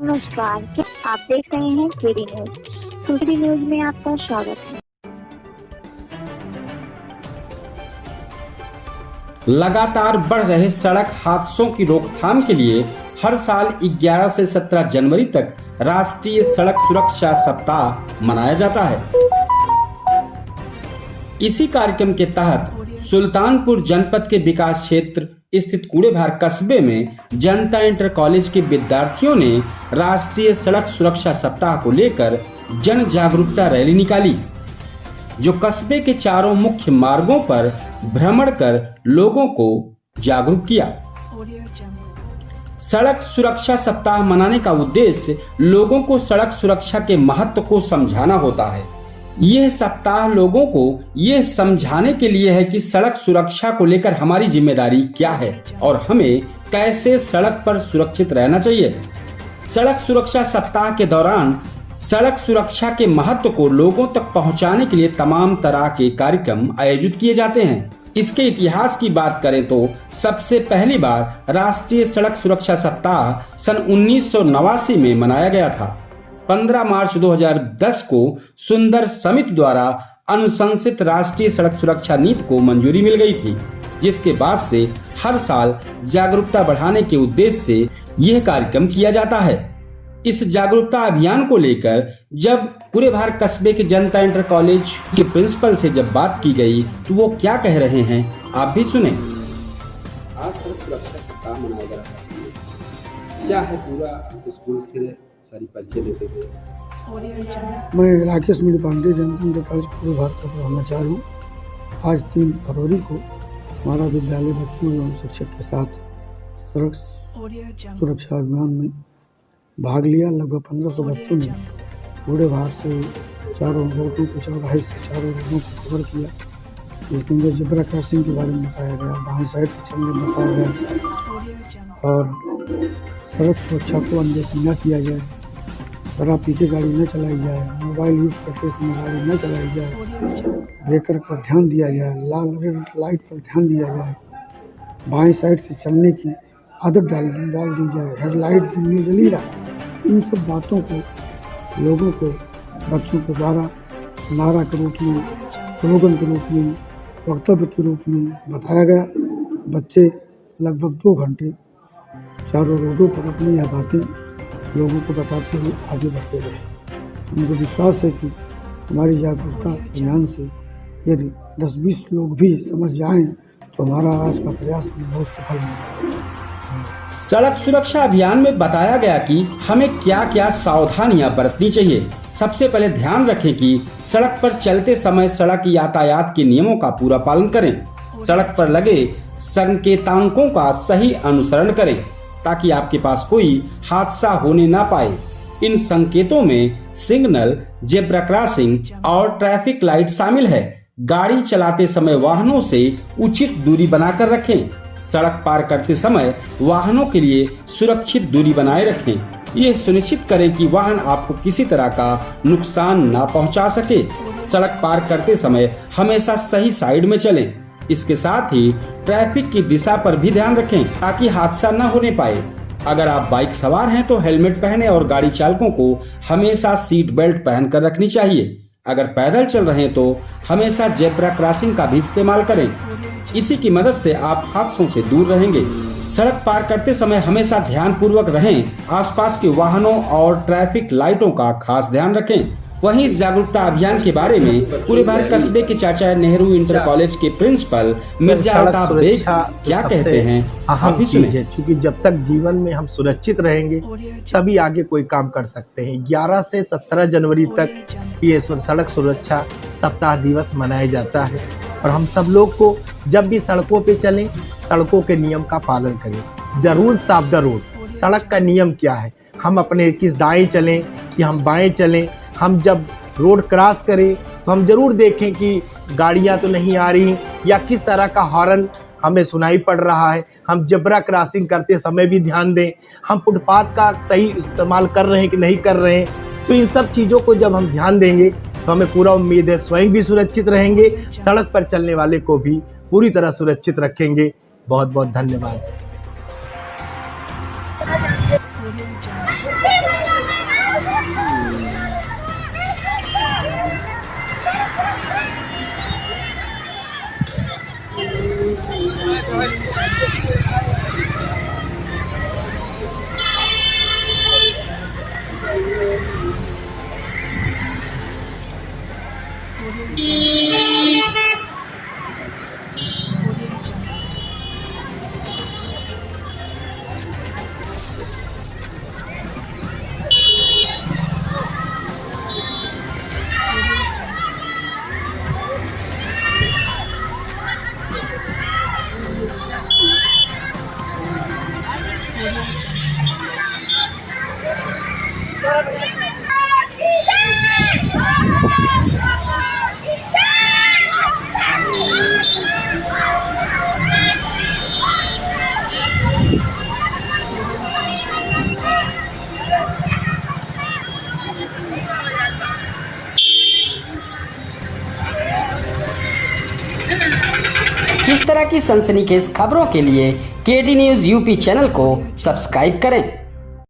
नमस्कार, क्या आप देख रहे हैं केडी न्यूज। केडी न्यूज में आपका स्वागत है। लगातार बढ़ रहे सड़क हादसों की रोकथाम के लिए हर साल 11 से 17 जनवरी तक राष्ट्रीय सड़क सुरक्षा सप्ताह मनाया जाता है। इसी कार्यक्रम के तहत सुल्तानपुर जनपद के विकास क्षेत्र स्थित कूड़ेभार कस्बे में जनता इंटर कॉलेज के विद्यार्थियों ने राष्ट्रीय सड़क सुरक्षा सप्ताह को लेकर जन जागरूकता रैली निकाली, जो कस्बे के चारों मुख्य मार्गों पर भ्रमण कर लोगों को जागरूक किया। सड़क सुरक्षा सप्ताह मनाने का उद्देश्य लोगों को सड़क सुरक्षा के महत्व को समझाना होता है। यह सप्ताह लोगों को यह समझाने के लिए है कि सड़क सुरक्षा को लेकर हमारी जिम्मेदारी क्या है और हमें कैसे सड़क पर सुरक्षित रहना चाहिए। सड़क सुरक्षा सप्ताह के दौरान सड़क सुरक्षा के महत्व को लोगों तक पहुंचाने के लिए तमाम तरह के कार्यक्रम आयोजित किए जाते हैं। इसके इतिहास की बात करें तो सबसे पहली बार राष्ट्रीय सड़क सुरक्षा सप्ताह सन 1989 में मनाया गया था। 15 मार्च 2010 को सुंदर समिति द्वारा अनुशंसित राष्ट्रीय सड़क सुरक्षा नीति को मंजूरी मिल गई थी, जिसके बाद से हर साल जागरूकता बढ़ाने के उद्देश्य से यह कार्यक्रम किया जाता है। इस जागरूकता अभियान को लेकर जब कूड़ेभार कस्बे के जनता इंटर कॉलेज के प्रिंसिपल से जब बात की गई तो वो क्या कह रहे हैं, आप भी सुने। आज सड़क सुरक्षा सप्ताह मनाया जा रहा है, क्या है पूरा स्कूल से सारी परिचय देते थे। मैं राकेश मीर पांडे जनता इंटर कॉलेज कूड़ेभार का प्रधानाचार्य हूँ। आज 3 फरवरी को हमारा विद्यालय बच्चों एवं शिक्षक के साथ सड़क सुरक्षा अभियान में भाग लिया। लगभग 1500 बच्चों ने कूड़ेभार से चारों रोडों को चौराहे से चारों रोडों को कवर किया। इसमें जो जेब्रा क्रॉसिंग के बारे में बताया गया, बाएं साइड से चलने बताया गया और सड़क सुरक्षा को अनदेखी न किया जाए, शराब पी के गाड़ी न चलाई जाए, मोबाइल यूज करते समय गाड़ी न चलाई जाए, ब्रेकर पर ध्यान दिया जाए, लाल रेड लाइट पर ध्यान दिया जाए, बाएं साइड से चलने की आदत डाल दी जाए, हेडलाइट दिन में जली रहा है। इन सब बातों को लोगों को बच्चों के द्वारा नारा के रूप में, स्लोगन के रूप में, वक्तव्य के रूप में बताया गया। बच्चे लगभग 2 घंटे चारों रोडों पर अपनी यह बातें लोगों को बताते हुए आगे बढ़ते रहे। उनको विश्वास है कि हमारी जागरूकता अभियान से यदि 10-20 लोग भी समझ जाएं तो हमारा आज का प्रयास भी बहुत सफल होगा। सड़क सुरक्षा अभियान में बताया गया कि हमें क्या क्या सावधानियां बरतनी चाहिए। सबसे पहले ध्यान रखें कि सड़क पर चलते समय सड़क यातायात के नियमों का पूरा पालन करें। सड़क पर लगे संकेतांकों का सही अनुसरण करें ताकि आपके पास कोई हादसा होने ना पाए। इन संकेतों में सिग्नल, जेब्रा क्रॉसिंग और ट्रैफिक लाइट शामिल है। गाड़ी चलाते समय वाहनों से उचित दूरी बनाकर रखें। सड़क पार करते समय वाहनों के लिए सुरक्षित दूरी बनाए रखें। ये सुनिश्चित करें कि वाहन आपको किसी तरह का नुकसान ना पहुंचा सके। सड़क पार करते समय हमेशा सही साइड में चलें। इसके साथ ही ट्रैफिक की दिशा पर भी ध्यान रखें ताकि हादसा न होने पाए। अगर आप बाइक सवार हैं तो हेलमेट पहने और गाड़ी चालकों को हमेशा सीट बेल्ट पहन कर रखनी चाहिए। अगर पैदल चल रहे हैं तो हमेशा जेब्रा क्रॉसिंग का भी इस्तेमाल करें। इसी की मदद से आप हादसों से दूर रहेंगे। सड़क पार करते समय हमेशा ध्यान पूर्वक रहें। आसपास के वाहनों और ट्रैफिक लाइटों का खास ध्यान रखें। वहीं इस जागरूकता अभियान के बारे में कूड़ेभार कस्बे के चाचा नेहरू इंटर कॉलेज के प्रिंसिपल मिर्जा अल्ताफ बेग क्या कहते हैं, आप भी सुनिए। क्योंकि जब तक जीवन में हम सुरक्षित रहेंगे तभी आगे कोई काम कर सकते हैं। 11 से 17 जनवरी तक ये सड़क सुरक्षा सप्ताह दिवस मनाया जाता है और हम सब लोग को जब भी सड़कों पे चलें, सड़कों के नियम का पालन करें। The rules of the road, सड़क का नियम क्या है, हम अपने किस दाएं चलें कि हम बाएं चलें। हम जब रोड क्रॉस करें तो हम जरूर देखें कि गाड़ियां तो नहीं आ रही या किस तरह का हॉर्न हमें सुनाई पड़ रहा है। हम जेब्रा क्रॉसिंग करते समय भी ध्यान दें, हम फुटपाथ का सही इस्तेमाल कर रहे हैं कि नहीं कर रहे हैं। तो इन सब चीज़ों को जब हम ध्यान देंगे तो हमें पूरा उम्मीद है स्वयं भी सुरक्षित रहेंगे, सड़क पर चलने वाले को भी पूरी तरह सुरक्षित रखेंगे। बहुत बहुत धन्यवाद। इस तरह की सनसनीखेज खबरों के लिए केडी न्यूज़ यूपी चैनल को सब्सक्राइब करें।